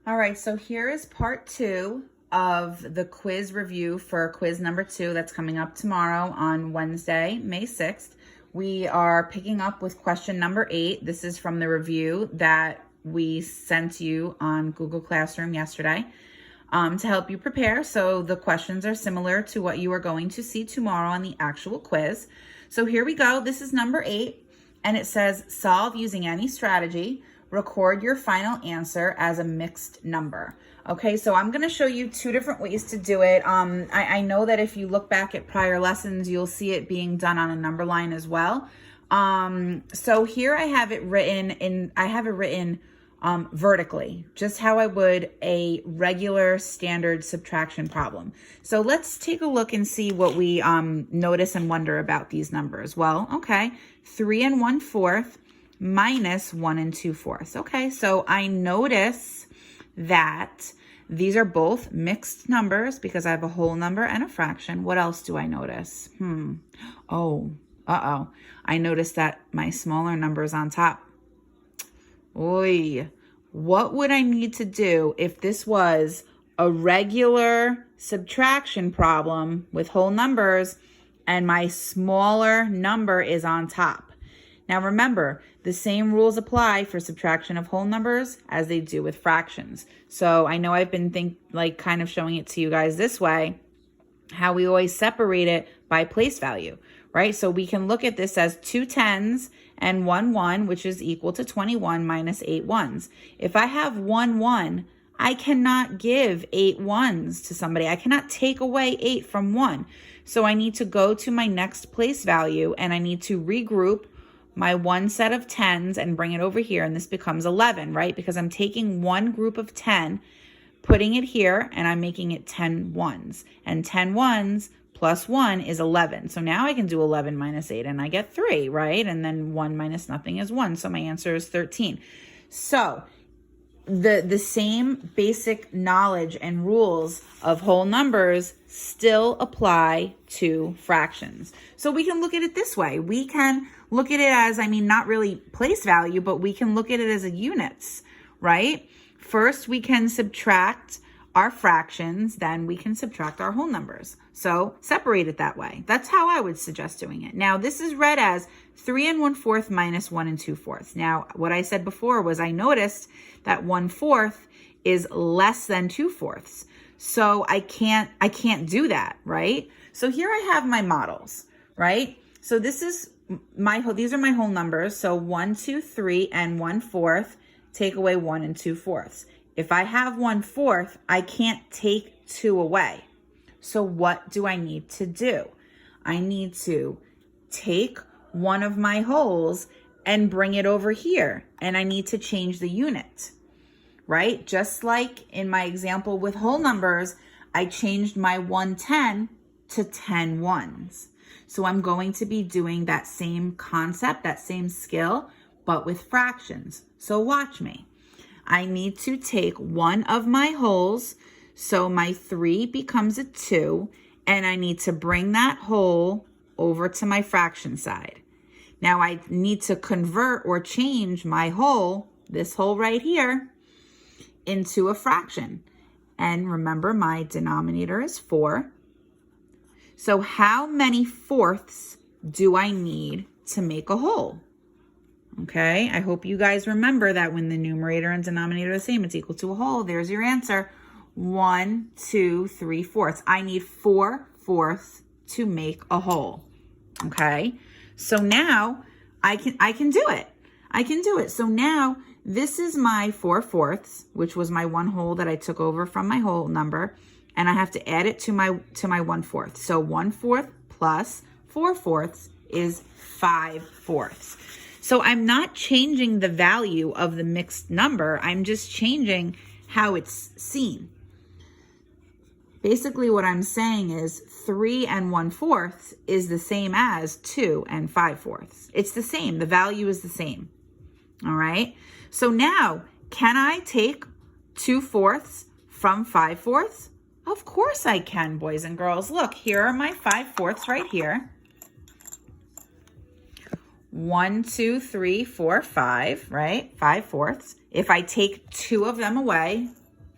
All right, so here is part 2 of the quiz review for quiz number 2 that's coming up tomorrow on Wednesday, May 6th. We are picking up with question number 8. This is from the review that we sent you on Google Classroom yesterday to help you prepare. So the questions are similar to what you are going to see tomorrow on the actual quiz. So here we go. This is number 8, and it says solve using any strategy. Record your final answer as a mixed number. Okay, so I'm going to show you 2 different ways to do it. I know that if you look back at prior lessons, you'll see it being done on a number line as well. So here I have it written vertically, just how I would a regular standard subtraction problem. So let's take a look and see what we notice and wonder about these numbers. Well, okay, 3 1/4 minus 1 2/4. Okay, so I notice that these are both mixed numbers because I have a whole number and a fraction. What else do I notice? I noticed that my smaller number is on top. Oy, what would I need to do if this was a regular subtraction problem with whole numbers and my smaller number is on top? Now remember, the same rules apply for subtraction of whole numbers as they do with fractions. So I know I've been kind of showing it to you guys this way, how we always separate it by place value, right? So we can look at this as 2 10s and 1 1, which is equal to 21 minus 8 1s. If I have 1 1, I cannot give 8 1s to somebody. I cannot take away 8 from 1. So I need to go to my next place value and I need to regroup my one set of 10s and bring it over here, and this becomes 11, right? Because I'm taking one group of 10, putting it here, and I'm making it 10 1s. And 10 1s plus 1 is 11. So now I can do 11 minus 8, and I get 3, right? And then 1 minus nothing is 1, so my answer is 13. So the same basic knowledge and rules of whole numbers still apply to fractions. So we can look at it this way. We can look at it as, not really place value, but we can look at it as a units, right? First, we can subtract our fractions, then we can subtract our whole numbers. So separate it that way. That's how I would suggest doing it. Now, this is read as 3 1/4 minus 1 2/4. Now, what I said before was I noticed that 1/4 is less than 2/4. So I can't do that, right? So here I have my models, right? So these are my whole numbers. So 1 2 3 and 1/4, take away 1 2/4. If I have 1/4, I can't take 2 away. So what do I need to do? I need to take one of my wholes and bring it over here. And I need to change the unit, right? Just like in my example with whole numbers, I changed my 110 to 10 1s. So I'm going to be doing that same concept, that same skill, but with fractions. So watch me. I need to take one of my wholes, so my 3 becomes a 2, and I need to bring that whole over to my fraction side. Now I need to convert or change my whole, this whole right here, into a fraction. And remember, my denominator is 4. So how many fourths do I need to make a whole? Okay, I hope you guys remember that when the numerator and denominator are the same, it's equal to a whole. There's your answer. 1 2 3/4. I need 4/4 to make a whole. Okay, so now I can do it. I can do it. So now this is my 4/4, which was my one whole that I took over from my whole number, and I have to add it to my 1/4. So 1/4 plus 4/4 is 5/4. So I'm not changing the value of the mixed number. I'm just changing how it's seen. Basically what I'm saying is 3 1/4 is the same as 2 5/4. It's the same. The value is the same. All right. So now, can I take 2/4 from 5/4? Of course I can, boys and girls. Look, here are my 5/4 right here. 1, 2, 3, 4, 5, right? 5/4. If I take 2 of them away,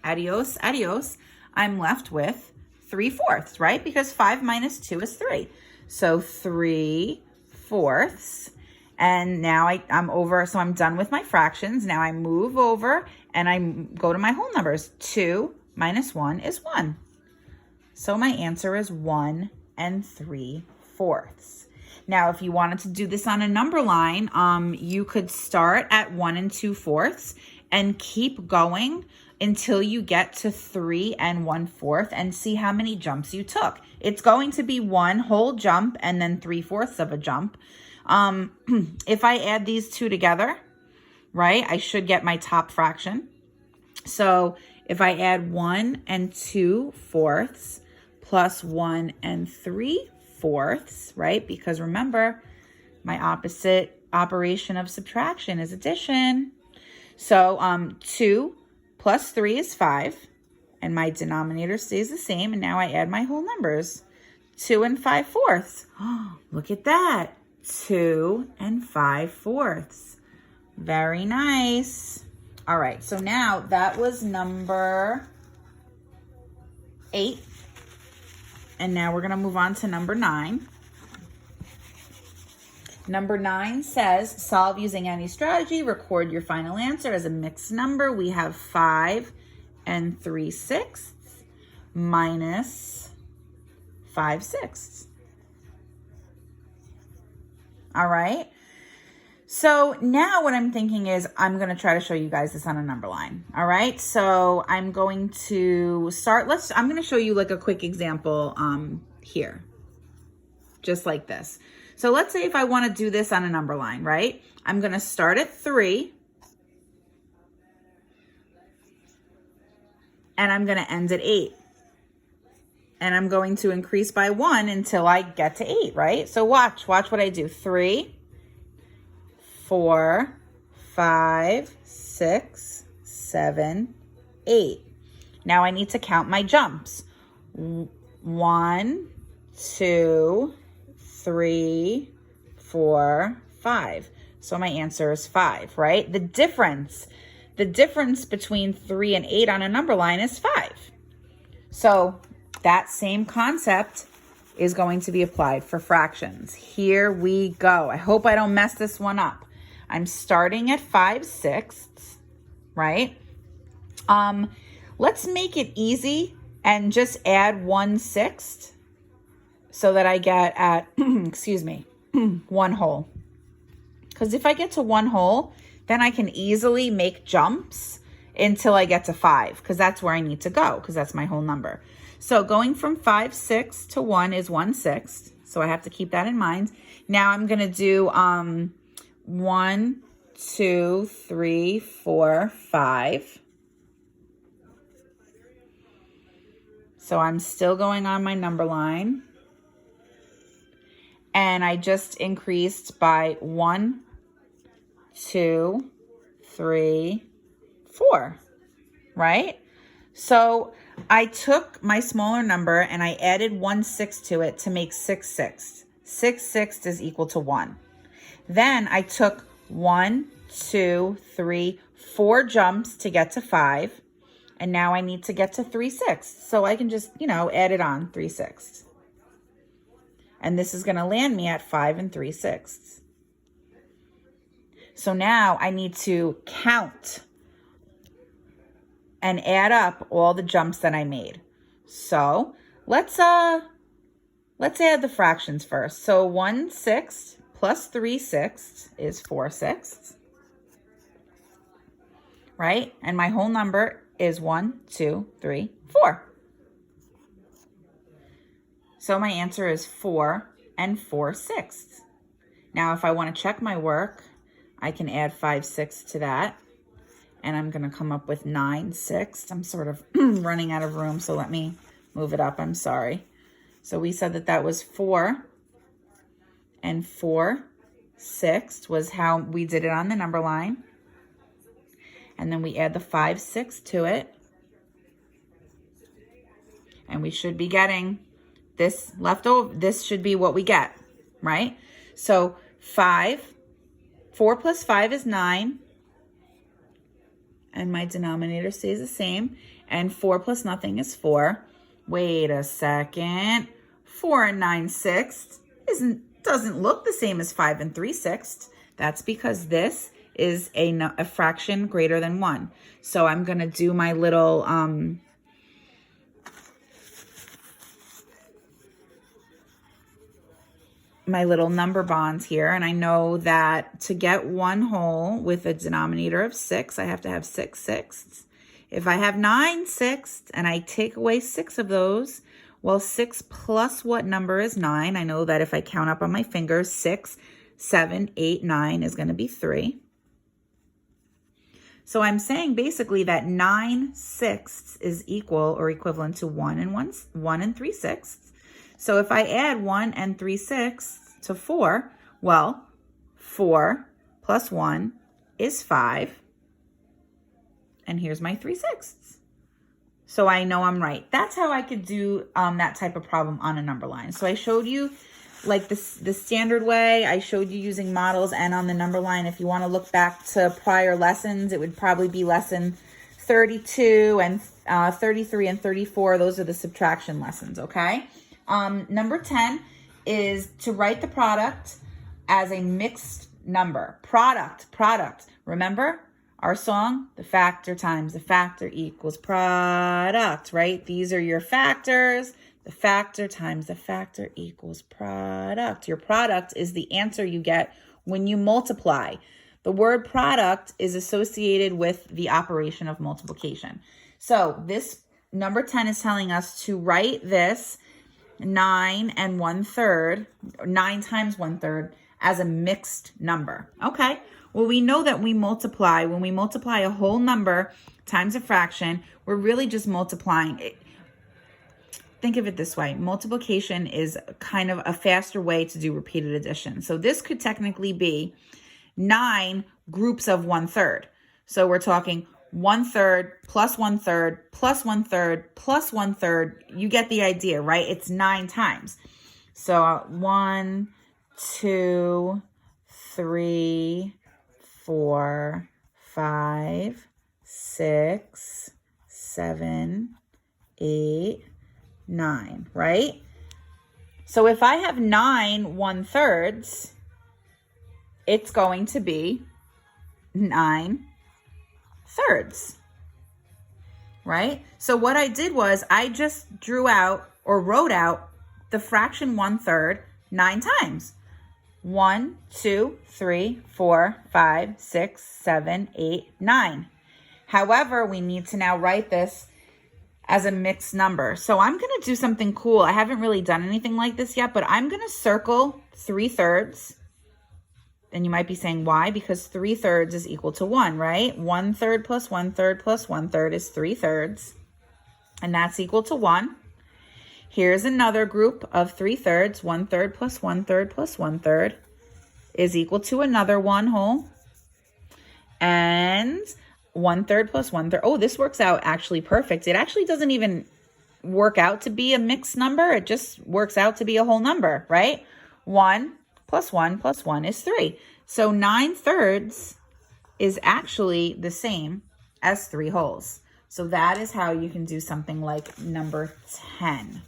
adios, adios, I'm left with 3/4, right? Because 5 minus 2 is 3. So 3/4. And now I'm over, so I'm done with my fractions. Now I move over and I go to my whole numbers. 2 minus 1 is 1. So my answer is 1 3/4. Now, if you wanted to do this on a number line, you could start at 1 2/4 and keep going until you get to 3 1/4 and see how many jumps you took. It's going to be one whole jump and then 3/4 of a jump. If I add these two together, right, I should get my top fraction. So if I add 1 2/4 plus 1 3/4, right, because remember, my opposite operation of subtraction is addition. So 2 plus 3 is 5, and my denominator stays the same, and now I add my whole numbers. 2 5/4. Oh, look at that. 2 5/4. Very nice. All right, so now that was number 8. And now we're going to move on to number 9. Number 9 says, solve using any strategy. Record your final answer as a mixed number. We have 5 3/6 minus 5/6. All right. So now what I'm thinking is I'm going to try to show you guys this on a number line. All right. So I'm going to start. I'm going to show you like a quick example here, just like this. So let's say if I want to do this on a number line, right? I'm going to start at 3 and I'm going to end at 8. And I'm going to increase by 1 until I get to 8, right? So watch what I do. 3, 4, 5, 6, 7, 8. Now I need to count my jumps. 1, 2, 3, 4, 5. So my answer is 5, right? The difference between 3 and 8 on a number line is 5. So that same concept is going to be applied for fractions. Here we go. I hope I don't mess this one up. I'm starting at 5/6, right? Let's make it easy and just add 1/6 so that I get at, excuse me, 1 whole. Because if I get to 1 whole, then I can easily make jumps until I get to 5, because that's where I need to go, because that's my whole number. So going from 5/6 to 1 is 1/6. So I have to keep that in mind. Now I'm going to do 1, 2, 3, 4, 5. So I'm still going on my number line. And I just increased by 1, 2, 3, 4, right? So I took my smaller number and I added 1/6 to it to make 6/6. 6/6 is equal to 1. Then I took 1, 2, 3, 4 jumps to get to 5. And now I need to get to 3/6. So I can just, add it on 3/6. And this is going to land me at 5 3/6. So now I need to count and add up all the jumps that I made. So let's add the fractions first. So 1/6 plus 3/6 is 4/6, right? And my whole number is 1, 2, 3, 4. So my answer is 4 4/6. Now, if I want to check my work, I can add 5/6 to that. And I'm going to come up with 9/6. I'm sort of running out of room, so let me move it up. I'm sorry. So we said that was 4 4/6 was how we did it on the number line. And then we add the 5/6 to it. And we should be getting this left over. This should be what we get, right? So 4 plus 5 is 9. and my denominator stays the same. And 4 plus nothing is 4. Wait a second. 4 and 9/6 doesn't look the same as 5 and 3/6. That's because this is a fraction greater than 1. So I'm going to do my little number bonds here. And I know that to get 1 whole with a denominator of 6, I have to have 6/6. If I have 9/6 and I take away 6 of those, well, 6 plus what number is 9? I know that if I count up on my fingers, 6, 7, 8, 9 is going to be 3. So I'm saying basically that 9/6 is equal or equivalent to 1 and 3/6. So if I add 1 and 3/6 to 4, well, 4 plus 1 is 5. And here's my 3/6. So I know I'm right. That's how I could do that type of problem on a number line. So I showed you like the standard way. I showed you using models and on the number line. If you want to look back to prior lessons, it would probably be lesson 32 and 33 and 34. Those are the subtraction lessons, okay? Number 10 is to write the product as a mixed number. Product. Remember our song? The factor times the factor equals product, right? These are your factors. The factor times the factor equals product. Your product is the answer you get when you multiply. The word product is associated with the operation of multiplication. So this number 10 is telling us to write this 9 and 1/3, 9 times 1/3 as a mixed number. Okay, well, we know that when we multiply a whole number times a fraction, we're really just multiplying it. Think of it this way. Multiplication is kind of a faster way to do repeated addition. So this could technically be 9 groups of 1/3. So we're talking 1/3 plus 1/3 plus 1/3 plus 1/3. You get the idea, right? It's 9 times. So 1, 2, 3, 4, 5, 6, 7, 8, 9, right? So if I have 9 1/3, it's going to be 9 thirds, right? So what I did was I just drew out or wrote out the fraction 1/3 9 times. 1, 2, 3, 4, 5, 6, 7, 8, 9. However, we need to now write this as a mixed number. So I'm going to do something cool. I haven't really done anything like this yet, but I'm going to circle 3/3. And you might be saying, why? Because 3/3 is equal to 1, right? 1/3 plus 1/3 plus 1/3 is 3/3. And that's equal to 1. Here's another group of 3/3. 1/3 plus 1/3 plus 1/3 is equal to another 1 whole. And 1/3 plus 1/3. Oh, this works out actually perfect. It actually doesn't even work out to be a mixed number. It just works out to be a whole number, right? 1 plus 1 plus 1 is 3. So 9/3 is actually the same as 3 wholes. So that is how you can do something like number 10.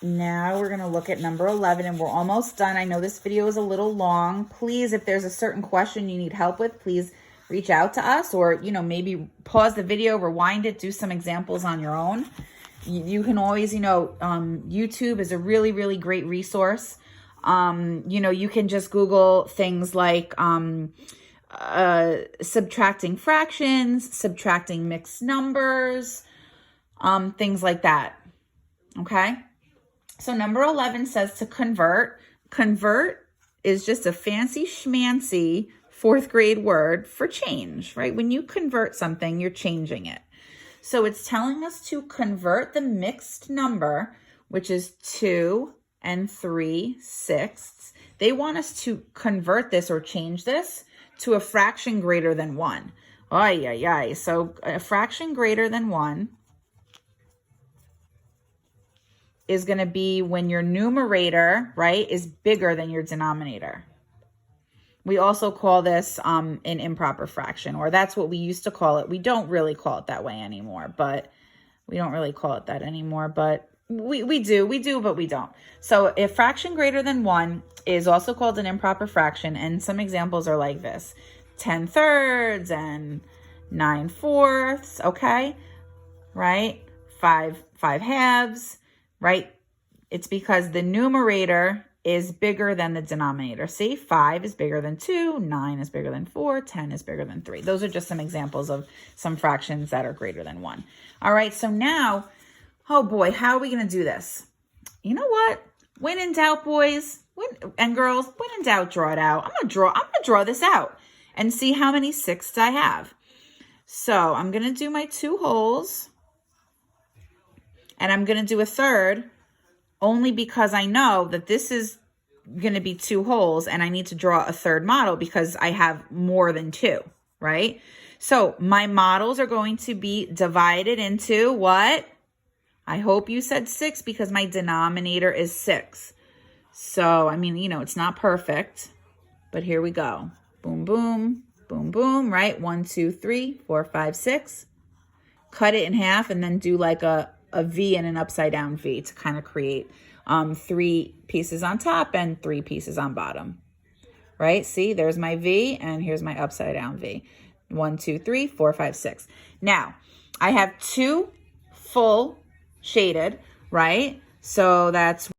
Now we're going to look at number 11, and we're almost done. I know this video is a little long. Please, if there's a certain question you need help with, please reach out to us, or, maybe pause the video, rewind it, do some examples on your own. You can always, YouTube is a really, really great resource. You can just Google things like subtracting fractions, subtracting mixed numbers, things like that. Okay? So number 11 says to convert. Convert is just a fancy schmancy 4th grade word for change, right? When you convert something, you're changing it. So it's telling us to convert the mixed number, which is 2 and 3/6. They want us to convert this or change this to a fraction greater than 1. So a fraction greater than 1 is going to be when your numerator, right, is bigger than your denominator. We also call this an improper fraction, or that's what we used to call it. We don't really call it that way anymore, but we don't really call it that anymore, but we do, but we don't. So a fraction greater than 1 is also called an improper fraction, and some examples are like this: 10/3 and 9/4, okay? Right? 5/2, right? It's because the numerator is bigger than the denominator. See, 5 is bigger than 2, 9 is bigger than 4, 10 is bigger than 3. Those are just some examples of some fractions that are greater than 1. All right, so now, oh boy, how are we going to do this? You know what? When in doubt, boys and girls, when in doubt, draw it out. I'm going to draw this out and see how many sixths I have. So I'm going to do my 2 wholes, and I'm going to do a third, only because I know that this is going to be 2 wholes and I need to draw a third model because I have more than 2, right? So my models are going to be divided into what? I hope you said 6 because my denominator is 6. So, I mean, you know, it's not perfect, but here we go. Boom, boom, boom, boom, right? 1, 2, 3, 4, 5, 6. Cut it in half and then do like a V and an upside down V to kind of create 3 pieces on top and 3 pieces on bottom, right? See, there's my V and here's my upside down V. 1, 2, 3, 4, 5, 6. Now, I have 2 full shaded, right? So that's